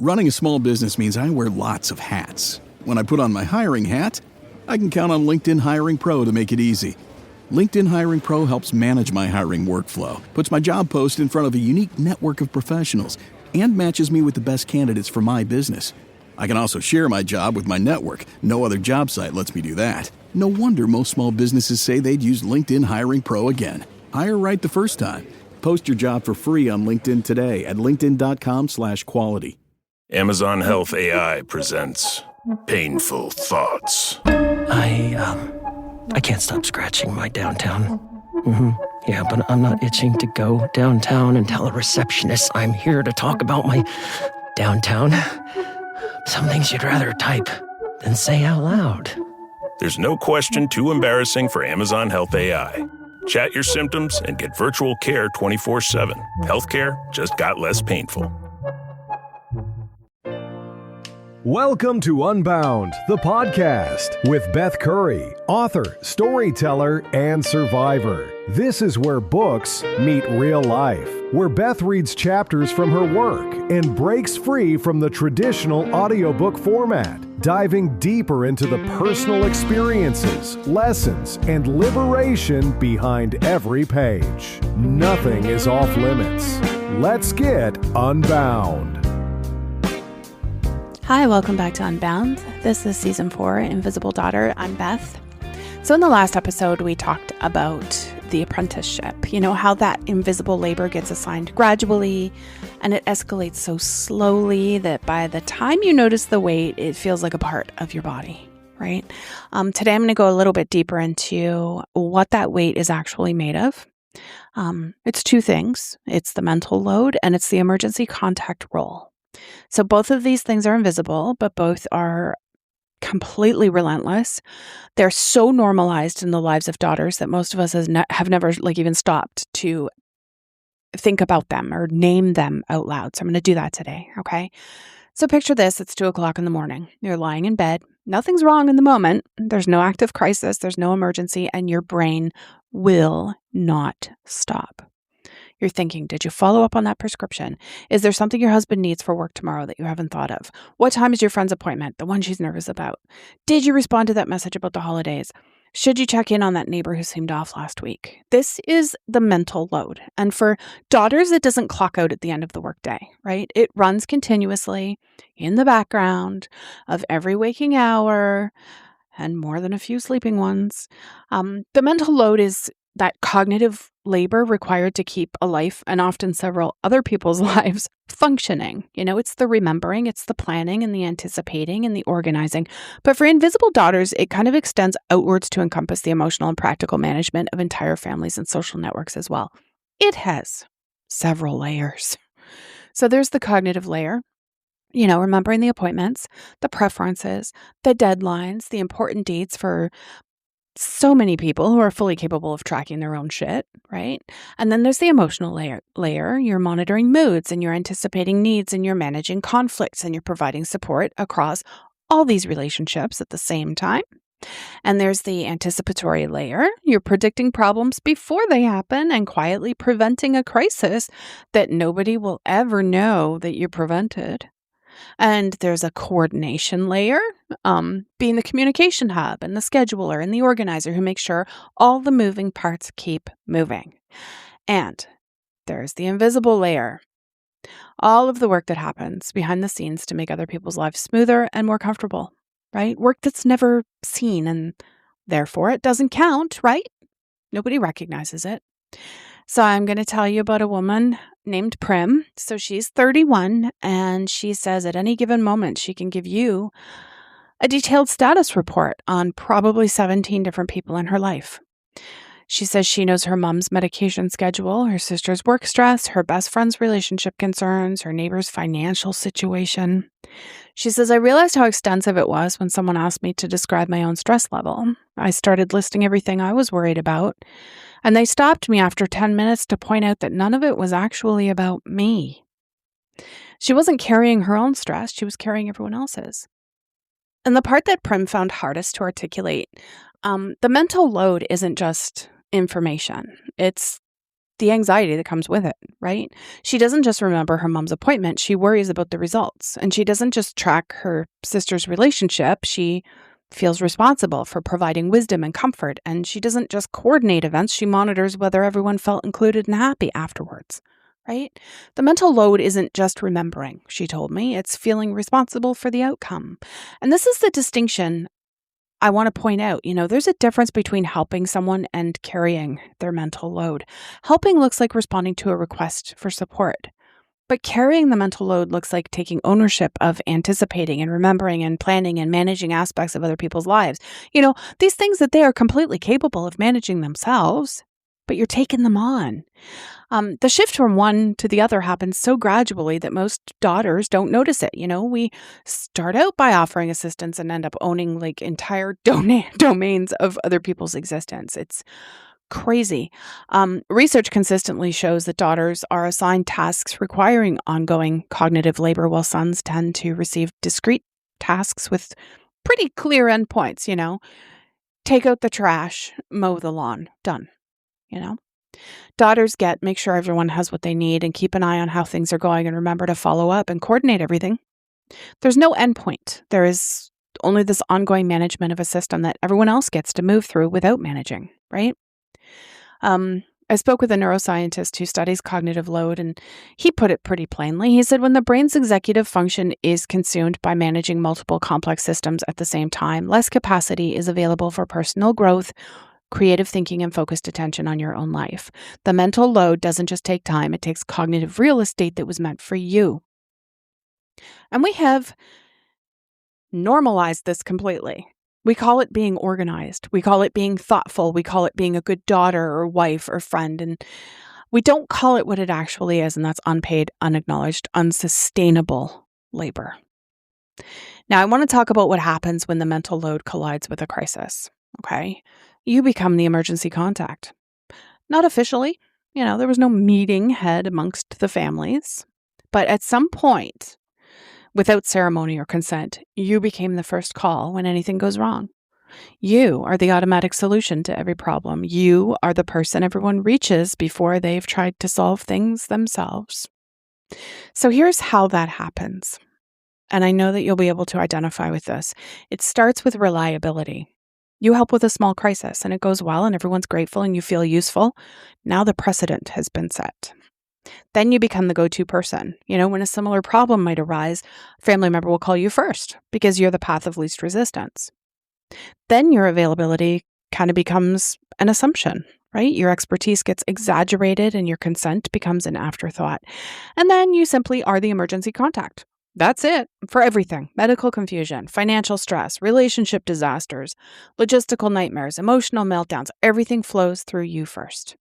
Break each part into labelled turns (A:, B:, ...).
A: Running a small business means I wear lots of hats. When I put on my hiring hat, I can count on LinkedIn Hiring Pro to make it easy. LinkedIn Hiring Pro helps manage my hiring workflow, puts my job post in front of a unique network of professionals, and matches me with the best candidates for my business. I can also share my job with my network. No other job site lets me do that. No wonder most small businesses say they'd use LinkedIn Hiring Pro again. Hire right the first time. Post your job for free on LinkedIn today at linkedin.com/quality.
B: Amazon Health AI presents Painful Thoughts.
C: I can't stop scratching my downtown. Yeah, but I'm not itching to go downtown and tell a receptionist I'm here to talk about my downtown. Some things you'd rather type than say out loud.
B: There's no question too embarrassing for Amazon Health AI. Chat your symptoms and get virtual care 24/7. Healthcare just got less painful.
D: Welcome to Unbound, the podcast with Beth Curry, author, storyteller, and survivor. This is where books meet real life, where Beth reads chapters from her work and breaks free from the traditional audiobook format, diving deeper into the personal experiences, lessons, and liberation behind every page. Nothing is off limits. Let's get unbound.
E: Hi, welcome back to Unbound. This is Season 4, Invisible Daughter. I'm Beth. So in the last episode, we talked about the apprenticeship. You know, how that invisible labor gets assigned gradually, and it escalates so slowly that by the time you notice the weight, it feels like a part of your body, right? Today, I'm going to go a little bit deeper into what that weight is actually made of. It's two things. It's the mental load, and it's the emergency contact role. So both of these things are invisible, but both are completely relentless. They're so normalized in the lives of daughters that most of us have never even stopped to think about them or name them out loud. So I'm going to do that today, okay? So picture this, it's 2:00 in the morning. You're lying in bed. Nothing's wrong in the moment. There's no active crisis. There's no emergency, and your brain will not stop. You're thinking, did you follow up on that prescription? Is there something your husband needs for work tomorrow that you haven't thought of? What time is your friend's appointment, the one she's nervous about? Did you respond to that message about the holidays? Should you check in on that neighbor who seemed off last week? This is the mental load. And for daughters, it doesn't clock out at the end of the workday, right? It runs continuously in the background of every waking hour and more than a few sleeping ones. The mental load is that cognitive labor required to keep a life and often several other people's lives functioning. You know, it's the remembering, it's the planning and the anticipating and the organizing. But for invisible daughters, it kind of extends outwards to encompass the emotional and practical management of entire families and social networks as well. It has several layers. So there's the cognitive layer. You know, remembering the appointments, the preferences, the deadlines, the important dates for so many people who are fully capable of tracking their own shit, right? And then there's the emotional layer. You're monitoring moods and you're anticipating needs and you're managing conflicts and you're providing support across all these relationships at the same time. And there's the anticipatory layer. You're predicting problems before they happen and quietly preventing a crisis that nobody will ever know that you prevented. And there's a coordination layer, being the communication hub and the scheduler and the organizer who makes sure all the moving parts keep moving. And there's the invisible layer, all of the work that happens behind the scenes to make other people's lives smoother and more comfortable, right? Work that's never seen and therefore it doesn't count, right? Nobody recognizes it. So I'm going to tell you about a woman named Prim. So she's 31, and she says at any given moment, she can give you a detailed status report on probably 17 different people in her life. She says she knows her mom's medication schedule, her sister's work stress, her best friend's relationship concerns, her neighbor's financial situation. She says, I realized how extensive it was when someone asked me to describe my own stress level. I started listing everything I was worried about, and they stopped me after 10 minutes to point out that none of it was actually about me. She wasn't carrying her own stress, she was carrying everyone else's. And the part that Prim found hardest to articulate, the mental load isn't just information. It's the anxiety that comes with it, right? She doesn't just remember her mom's appointment. She worries about the results. And she doesn't just track her sister's relationship. She feels responsible for providing wisdom and comfort. And she doesn't just coordinate events. She monitors whether everyone felt included and happy afterwards, right? The mental load isn't just remembering, she told me. It's feeling responsible for the outcome. And this is the distinction I want to point out. There's a difference between helping someone and carrying their mental load. Helping looks like responding to a request for support. But carrying the mental load looks like taking ownership of anticipating and remembering and planning and managing aspects of other people's lives. These things that they are completely capable of managing themselves, but you're taking them on. The shift from one to the other happens so gradually that most daughters don't notice it. We start out by offering assistance and end up owning like entire domains of other people's existence. It's crazy. Research consistently shows that daughters are assigned tasks requiring ongoing cognitive labor, while sons tend to receive discrete tasks with pretty clear endpoints. Take out the trash, mow the lawn, done. Daughters make sure everyone has what they need and keep an eye on how things are going and remember to follow up and coordinate everything. There's no endpoint. There is only this ongoing management of a system that everyone else gets to move through without managing, right? I spoke with a neuroscientist who studies cognitive load, and he put it pretty plainly. He said when the brain's executive function is consumed by managing multiple complex systems at the same time, less capacity is available for personal growth, creative thinking, and focused attention on your own life. The mental load doesn't just take time, it takes cognitive real estate that was meant for you. And we have normalized this completely. We call it being organized. We call it being thoughtful. We call it being a good daughter or wife or friend. And we don't call it what it actually is, and that's unpaid, unacknowledged, unsustainable labor. Now, I want to talk about what happens when the mental load collides with a crisis, okay? You become the emergency contact. Not officially. There was no meeting had amongst the families. But at some point, without ceremony or consent, you became the first call when anything goes wrong. You are the automatic solution to every problem. You are the person everyone reaches before they've tried to solve things themselves. So here's how that happens. And I know that you'll be able to identify with this. It starts with reliability. You help with a small crisis and it goes well and everyone's grateful and you feel useful. Now the precedent has been set. Then you become the go-to person. When a similar problem might arise, a family member will call you first because you're the path of least resistance. Then your availability kind of becomes an assumption, right? Your expertise gets exaggerated and your consent becomes an afterthought. And then you simply are the emergency contact. That's it for everything. Medical confusion, financial stress, relationship disasters, logistical nightmares, emotional meltdowns, everything flows through you first.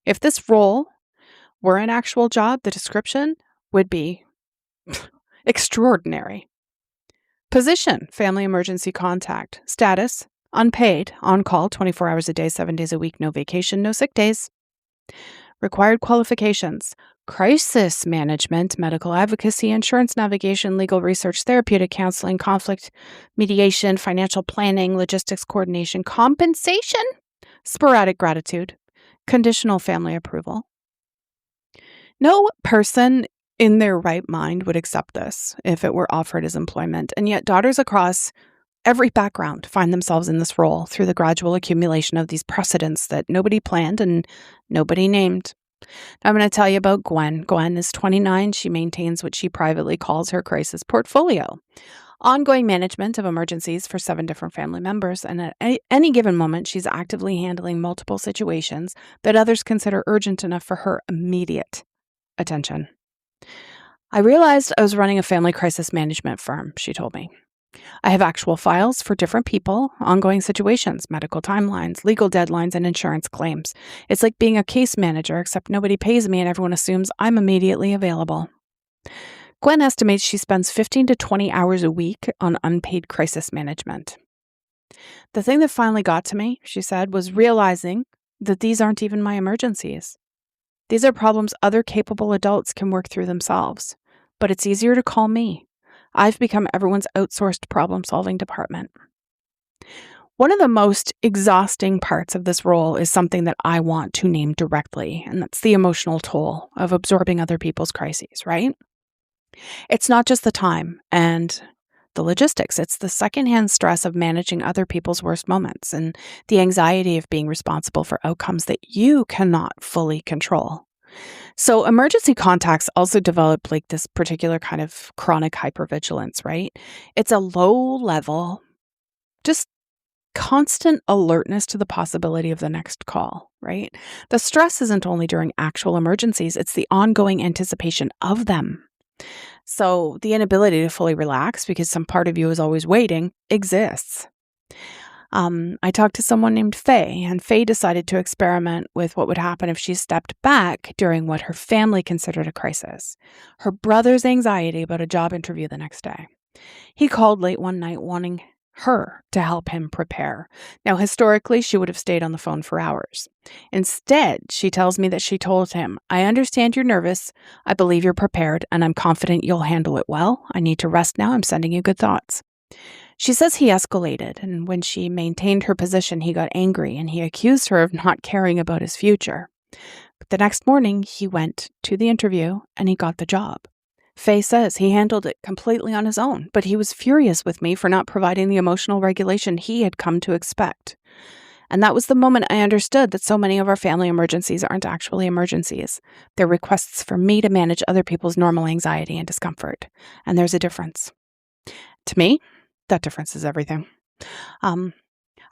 E: If this role were an actual job, the description would be extraordinary. Position, family emergency contact. Status, unpaid, on call, 24 hours a day, 7 days a week, no vacation, no sick days. Required qualifications, crisis management, medical advocacy, insurance navigation, legal research, therapeutic counseling, conflict mediation, financial planning, logistics coordination, compensation, sporadic gratitude, conditional family approval. No person in their right mind would accept this if it were offered as employment, and yet daughters across every background find themselves in this role through the gradual accumulation of these precedents that nobody planned and nobody named. Now, I'm going to tell you about Gwen. Gwen is 29. She maintains what she privately calls her crisis portfolio. Ongoing management of emergencies for 7 different family members, and at any given moment, she's actively handling multiple situations that others consider urgent enough for her immediate attention. I realized I was running a family crisis management firm, she told me. I have actual files for different people, ongoing situations, medical timelines, legal deadlines, and insurance claims. It's like being a case manager, except nobody pays me and everyone assumes I'm immediately available. Gwen estimates she spends 15 to 20 hours a week on unpaid crisis management. The thing that finally got to me, she said, was realizing that these aren't even my emergencies. These are problems other capable adults can work through themselves, but it's easier to call me. I've become everyone's outsourced problem-solving department. One of the most exhausting parts of this role is something that I want to name directly, and that's the emotional toll of absorbing other people's crises, right? It's not just the time and the logistics. It's the secondhand stress of managing other people's worst moments and the anxiety of being responsible for outcomes that you cannot fully control. So emergency contacts also develop like this particular kind of chronic hypervigilance, right? It's a low level, just constant alertness to the possibility of the next call, right? The stress isn't only during actual emergencies, it's the ongoing anticipation of them. So the inability to fully relax because some part of you is always waiting exists. I talked to someone named Faye, and Faye decided to experiment with what would happen if she stepped back during what her family considered a crisis. Her brother's anxiety about a job interview the next day. He called late one night wanting her to help him prepare. Now, historically, she would have stayed on the phone for hours. Instead, she tells me that she told him, "I understand you're nervous. I believe you're prepared, and I'm confident you'll handle it well. I need to rest now. I'm sending you good thoughts." She says he escalated, and when she maintained her position, he got angry, and he accused her of not caring about his future. But the next morning, he went to the interview, and he got the job. Faye says he handled it completely on his own, but he was furious with me for not providing the emotional regulation he had come to expect. And that was the moment I understood that so many of our family emergencies aren't actually emergencies. They're requests for me to manage other people's normal anxiety and discomfort. And there's a difference. To me, that difference is everything. I don't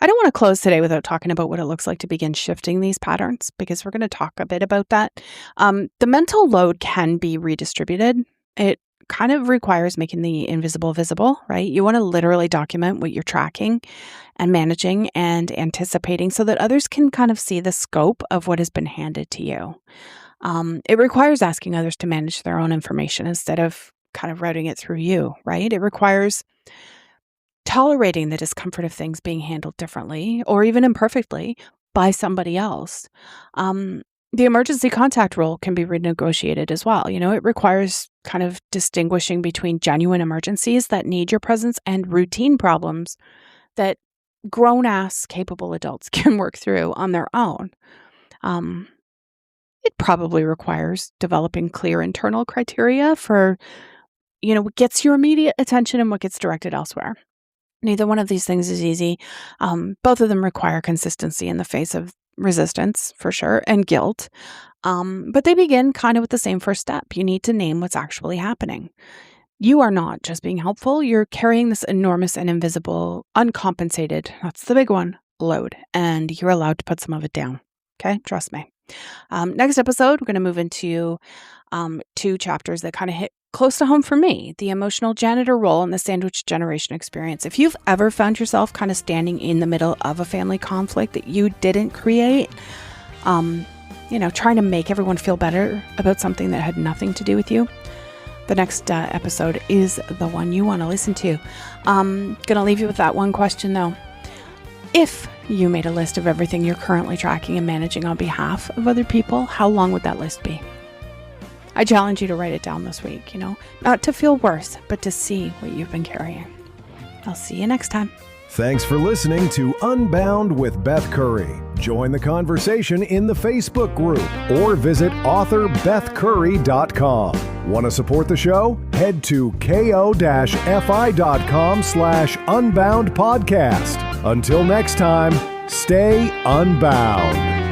E: want to close today without talking about what it looks like to begin shifting these patterns, because we're going to talk a bit about that. The mental load can be redistributed. It kind of requires making the invisible visible, right? You want to literally document what you're tracking and managing and anticipating so that others can kind of see the scope of what has been handed to you. It requires asking others to manage their own information instead of kind of routing it through you, right? It requires tolerating the discomfort of things being handled differently or even imperfectly by somebody else. The emergency contact role can be renegotiated as well. You know, it requires kind of distinguishing between genuine emergencies that need your presence and routine problems that grown-ass capable adults can work through on their own. It probably requires developing clear internal criteria for, what gets your immediate attention and what gets directed elsewhere. Neither one of these things is easy. Both of them require consistency in the face of resistance, for sure, and guilt. But they begin kind of with the same first step. You need to name what's actually happening. You are not just being helpful. You're carrying this enormous and invisible, uncompensated, that's the big one, load. And you're allowed to put some of it down. Okay? Trust me. Next episode, we're going to move into 2 chapters that kind of hit close to home for me, the emotional janitor role and the sandwich generation experience. If you've ever found yourself kind of standing in the middle of a family conflict that you didn't create, trying to make everyone feel better about something that had nothing to do with you, the next episode is the one you want to listen to. Going to leave you with that one question though. If you made a list of everything you're currently tracking and managing on behalf of other people, how long would that list be? I challenge you to write it down this week, not to feel worse, but to see what you've been carrying. I'll see you next time.
D: Thanks for listening to Unbound with Beth Curry. Join the conversation in the Facebook group or visit author.bethcurry.com. Want to support the show? Head to ko-fi.com/unbound podcast. Until next time, stay unbound.